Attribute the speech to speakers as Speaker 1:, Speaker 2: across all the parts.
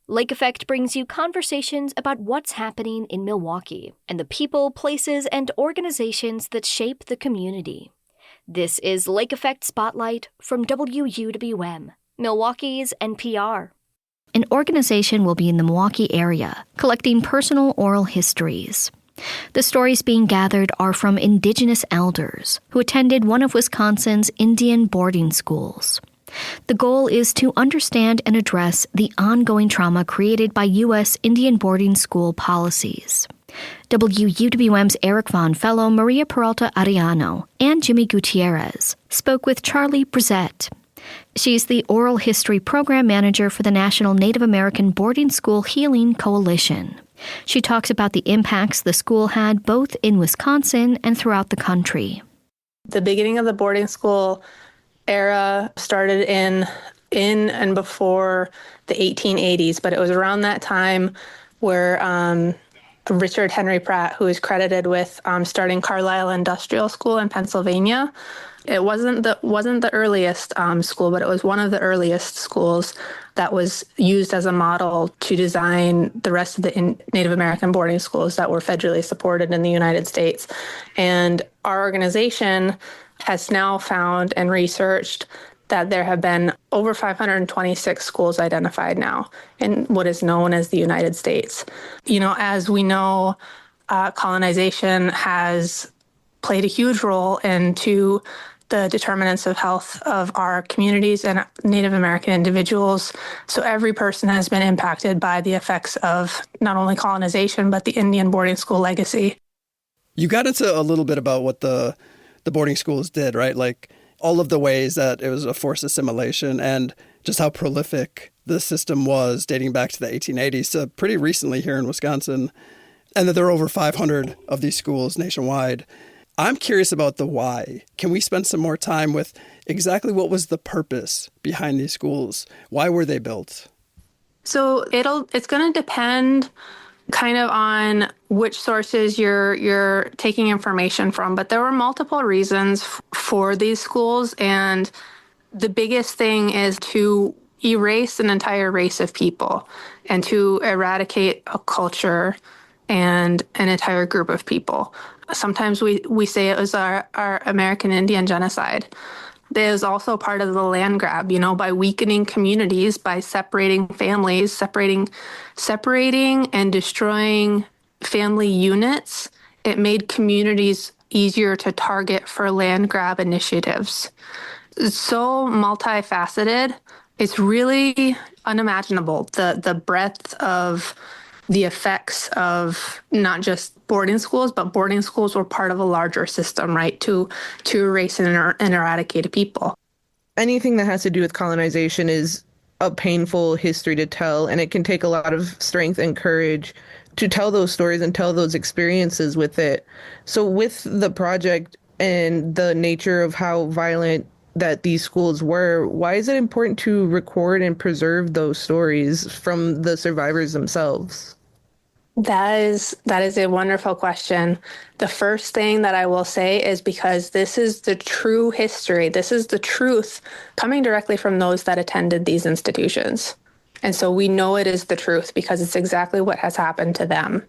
Speaker 1: Lake Effect brings you conversations about what's happening in Milwaukee and the people, places, and organizations that shape the community. This is Lake Effect Spotlight from WUWM, Milwaukee's NPR. An organization will be in the Milwaukee area, collecting personal oral histories. The stories being gathered are from Indigenous elders who attended one of Wisconsin's Indian boarding schools. The goal is to understand and address the ongoing trauma created by U.S. Indian boarding school policies. WUWM's Eric Vaughn Fellow Maria Peralta Arellano and Jimmy Gutierrez spoke with Charlie Brissett. She's the Oral History Program Manager for the National Native American Boarding School Healing Coalition. She talks about the impacts the school had both in Wisconsin and throughout the country.
Speaker 2: The beginning of the boarding school era started in and before the 1880s, but it was around that time where Richard Henry Pratt, who is credited with starting Carlisle Industrial School in Pennsylvania. It wasn't the earliest school, but it was one of the earliest schools that was used as a model to design the rest of the Native American boarding schools that were federally supported in the United States. And our organization has now found and researched that there have been over 526 schools identified now in what is known as the United States. You know, as we know, colonization has played a huge role into the determinants of health of our communities and Native American individuals. So every person has been impacted by the effects of not only colonization, but the Indian boarding school legacy.
Speaker 3: You got into a little bit about what the boarding schools did, right? Like all of the ways that it was a forced assimilation and just how prolific the system was dating back to the 1880s to pretty recently here in Wisconsin, and that there are over 500 of these schools nationwide. I'm curious about the why. Can we spend some more time with exactly what was the purpose behind these schools? Why were they built?
Speaker 2: So it's going to depend kind of on which sources you're taking information from, but there were multiple reasons for these schools, and the biggest thing is to erase an entire race of people and to eradicate a culture and an entire group of people. Sometimes we say it was our American Indian genocide. It was also part of the land grab, you know, by weakening communities, by separating families, separating and destroying family units. It made communities easier to target for land grab initiatives. It's so multifaceted. It's really unimaginable, the breadth of the effects of not just boarding schools, but boarding schools were part of a larger system, right, to erase and eradicate people.
Speaker 4: Anything that has to do with colonization is a painful history to tell, and it can take a lot of strength and courage to tell those stories and tell those experiences with it. So with the project and the nature of how violent that these schools were, why is it important to record and preserve those stories from the survivors themselves?
Speaker 2: That is a wonderful question. The first thing that I will say is because this is the true history. This is the truth coming directly from those that attended these institutions. And so we know it is the truth because it's exactly what has happened to them.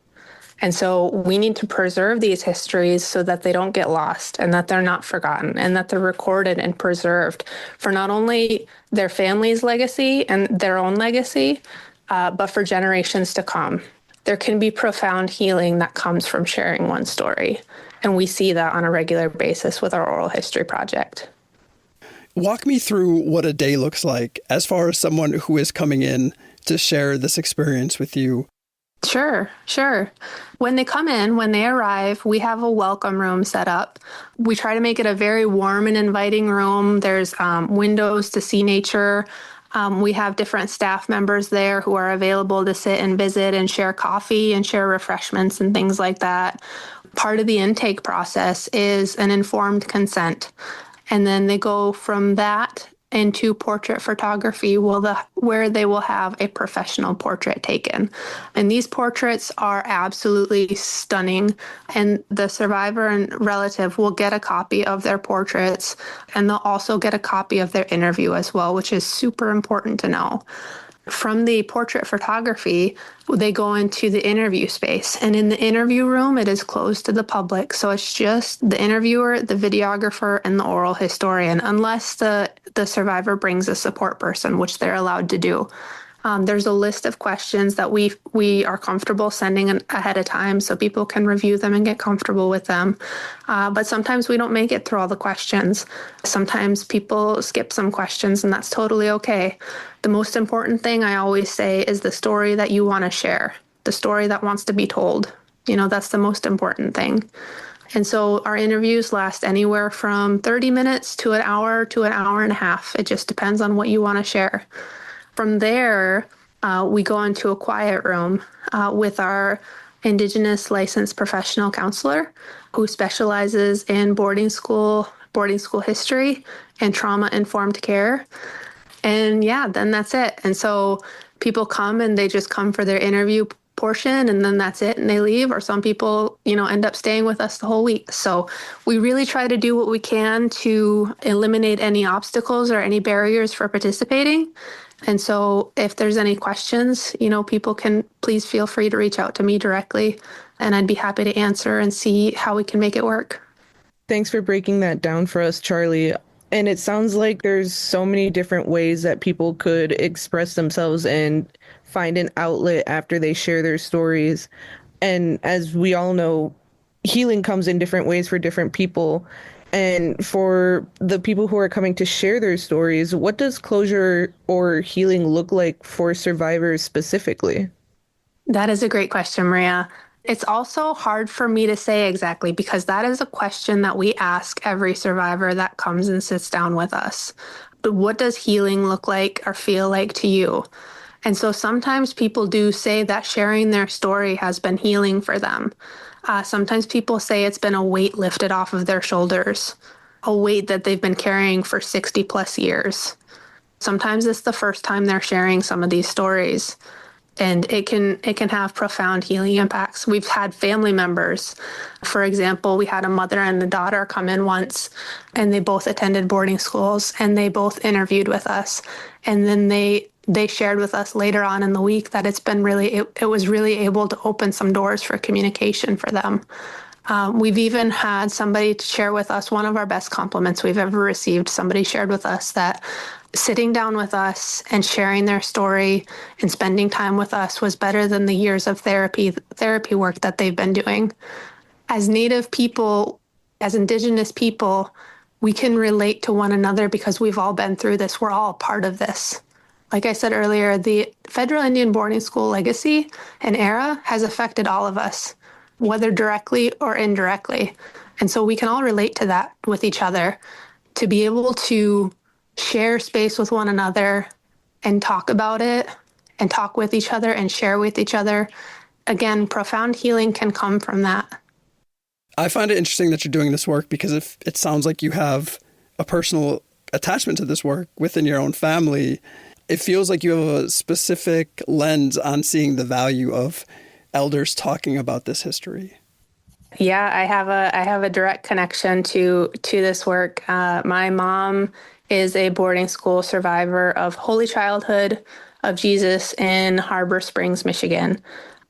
Speaker 2: And so we need to preserve these histories so that they don't get lost and that they're not forgotten and that they're recorded and preserved for not only their family's legacy and their own legacy, but for generations to come. There can be profound healing that comes from sharing one story. And we see that on a regular basis with our oral history project.
Speaker 3: Walk me through what a day looks like as far as someone who is coming in to share this experience with you.
Speaker 2: Sure. When they come in, when they arrive, we have a welcome room set up. We try to make it a very warm and inviting room. There's windows to see nature. We have different staff members there who are available to sit and visit and share coffee and share refreshments and things like that. Part of the intake process is an informed consent. And then they go from that into portrait photography, where they will have a professional portrait taken. And these portraits are absolutely stunning. And the survivor and relative will get a copy of their portraits, and they'll also get a copy of their interview as well, which is super important to know. From the portrait photography, they go into the interview space. And in the interview room, it is closed to the public. So it's just the interviewer, the videographer, and the oral historian, unless the survivor brings a support person, which they're allowed to do. There's a list of questions that we are comfortable sending ahead of time so people can review them and get comfortable with them. But sometimes we don't make it through all the questions. Sometimes people skip some questions, and that's totally okay. The most important thing I always say is the story that you want to share, the story that wants to be told. That's the most important thing. And so our interviews last anywhere from 30 minutes to an hour and a half. It just depends on what you want to share. From there, we go into a quiet room with our Indigenous licensed professional counselor who specializes in boarding school history and trauma-informed care. And yeah, then that's it. And so people come and they just come for their interview portion, and then that's it, and they leave. Or some people, end up staying with us the whole week. So we really try to do what we can to eliminate any obstacles or any barriers for participating. And so if there's any questions, people can please feel free to reach out to me directly, and I'd be happy to answer and see how we can make it work.
Speaker 4: Thanks for breaking that down for us, Charlie. And it sounds like there's so many different ways that people could express themselves and find an outlet after they share their stories. And as we all know, healing comes in different ways for different people. And for the people who are coming to share their stories, what does closure or healing look like for survivors specifically?
Speaker 2: That is a great question, Maria. It's also hard for me to say exactly because that is a question that we ask every survivor that comes and sits down with us. But what does healing look like or feel like to you? And so sometimes people do say that sharing their story has been healing for them. Sometimes people say it's been a weight lifted off of their shoulders, a weight that they've been carrying for 60 plus years. Sometimes it's the first time they're sharing some of these stories, and it can have profound healing impacts. We've had family members. For example, we had a mother and a daughter come in once, and they both attended boarding schools, and they both interviewed with us. And then they shared with us later on in the week that it was really able to open some doors for communication for them. We've even had somebody share with us, one of our best compliments we've ever received. Somebody shared with us that sitting down with us and sharing their story and spending time with us was better than the years of therapy work that they've been doing. As Native people, as Indigenous people, we can relate to one another because we've all been through this. We're all a part of this. Like I said earlier, the Federal Indian Boarding School legacy and era has affected all of us, whether directly or indirectly. And so we can all relate to that with each other. To be able to share space with one another and talk about it and talk with each other and share with each other, again, profound healing can come from that.
Speaker 3: I find it interesting that you're doing this work because it sounds like you have a personal attachment to this work within your own family. It feels like you have a specific lens on seeing the value of elders talking about this history.
Speaker 2: Yeah, I have a direct connection to this work. My mom is a boarding school survivor of Holy Childhood of Jesus in Harbor Springs, Michigan.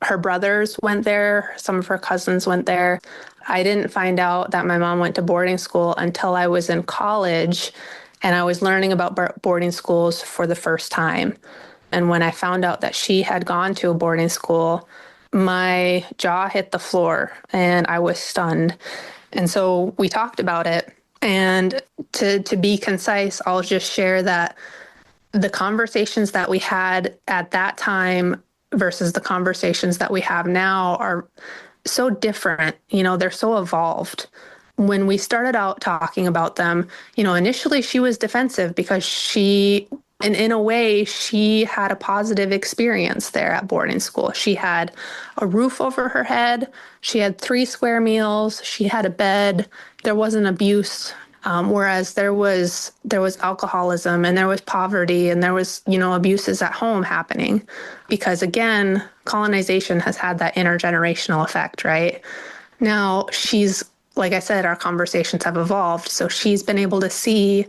Speaker 2: Her brothers went there. Some of her cousins went there. I didn't find out that my mom went to boarding school until I was in college, and I was learning about boarding schools for the first time. And when I found out that she had gone to a boarding school, my jaw hit the floor and I was stunned. And so we talked about it. And to be concise, I'll just share that the conversations that we had at that time versus the conversations that we have now are so different. They're so evolved. When we started out talking about them, initially she was defensive because in a way, she had a positive experience there at boarding school. She had a roof over her head. She had 3 square meals. She had a bed. There wasn't abuse. Whereas there was alcoholism and there was poverty and there was, abuses at home happening because, again, colonization has had that intergenerational effect, right? Now like I said, our conversations have evolved. So she's been able to see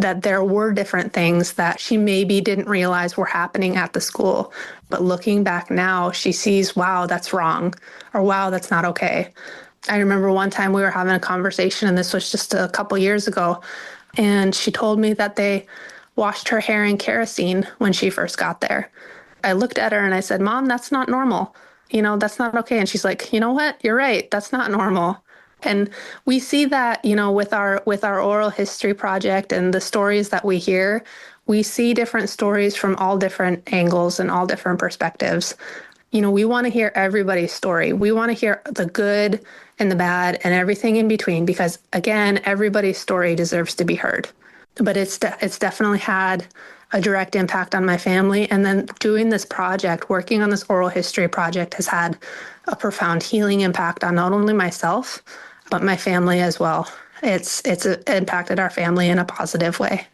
Speaker 2: that there were different things that she maybe didn't realize were happening at the school. But looking back now, she sees, wow, that's wrong, or wow, that's not okay. I remember one time we were having a conversation, and this was just a couple years ago, and she told me that they washed her hair in kerosene when she first got there. I looked at her and I said, Mom, that's not normal. That's not okay. And she's like, you know what? You're right. That's not normal. And we see that, with our oral history project and the stories that we hear, we see different stories from all different angles and all different perspectives. We want to hear everybody's story. We want to hear the good and the bad and everything in between, because again, everybody's story deserves to be heard. But it's definitely had a direct impact on my family. And then doing this project, working on this oral history project, has had a profound healing impact on not only myself, but my family as well. It's impacted our family in a positive way.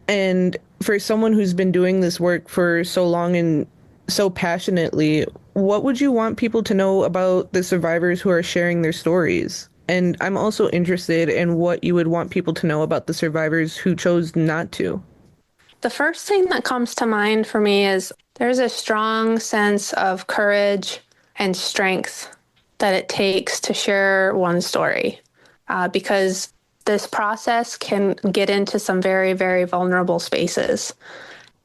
Speaker 4: And for someone who's been doing this work for so long and so passionately, what would you want people to know about the survivors who are sharing their stories? And I'm also interested in what you would want people to know about the survivors who chose not to.
Speaker 2: The first thing that comes to mind for me is there's a strong sense of courage and strength that it takes to share one story, because this process can get into some very, very vulnerable spaces.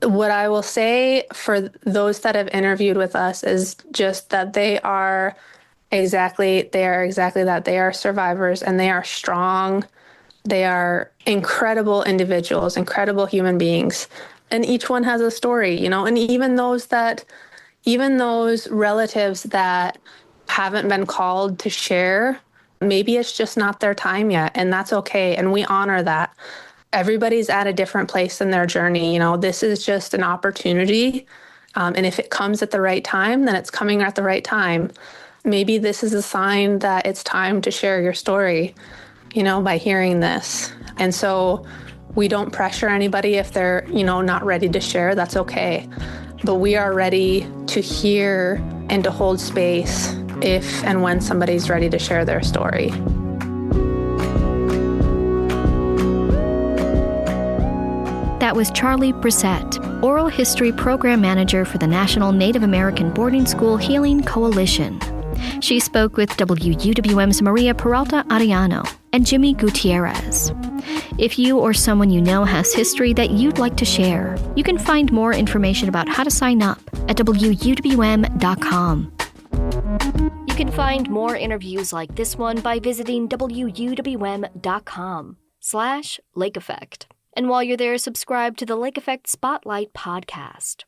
Speaker 2: What I will say for those that have interviewed with us is just that they are exactly that. They are survivors, and they are strong. They are incredible individuals, incredible human beings. And each one has a story, and even those relatives that haven't been called to share, maybe it's just not their time yet, and that's okay. And we honor that. Everybody's at a different place in their journey. This is just an opportunity. And if it comes at the right time, then it's coming at the right time. Maybe this is a sign that it's time to share your story, by hearing this. And so we don't pressure anybody if they're, not ready to share. That's okay. But we are ready to hear and to hold space if and when somebody's ready to share their story.
Speaker 1: That was Charlie Brissett, Oral History Program Manager for the National Native American Boarding School Healing Coalition. She spoke with WUWM's Maria Peralta Arellano and Jimmy Gutierrez. If you or someone you know has history that you'd like to share, you can find more information about how to sign up at WUWM.com. You can find more interviews like this one by visiting WUWM.com/Lake Effect. And while you're there, subscribe to the Lake Effect Spotlight podcast.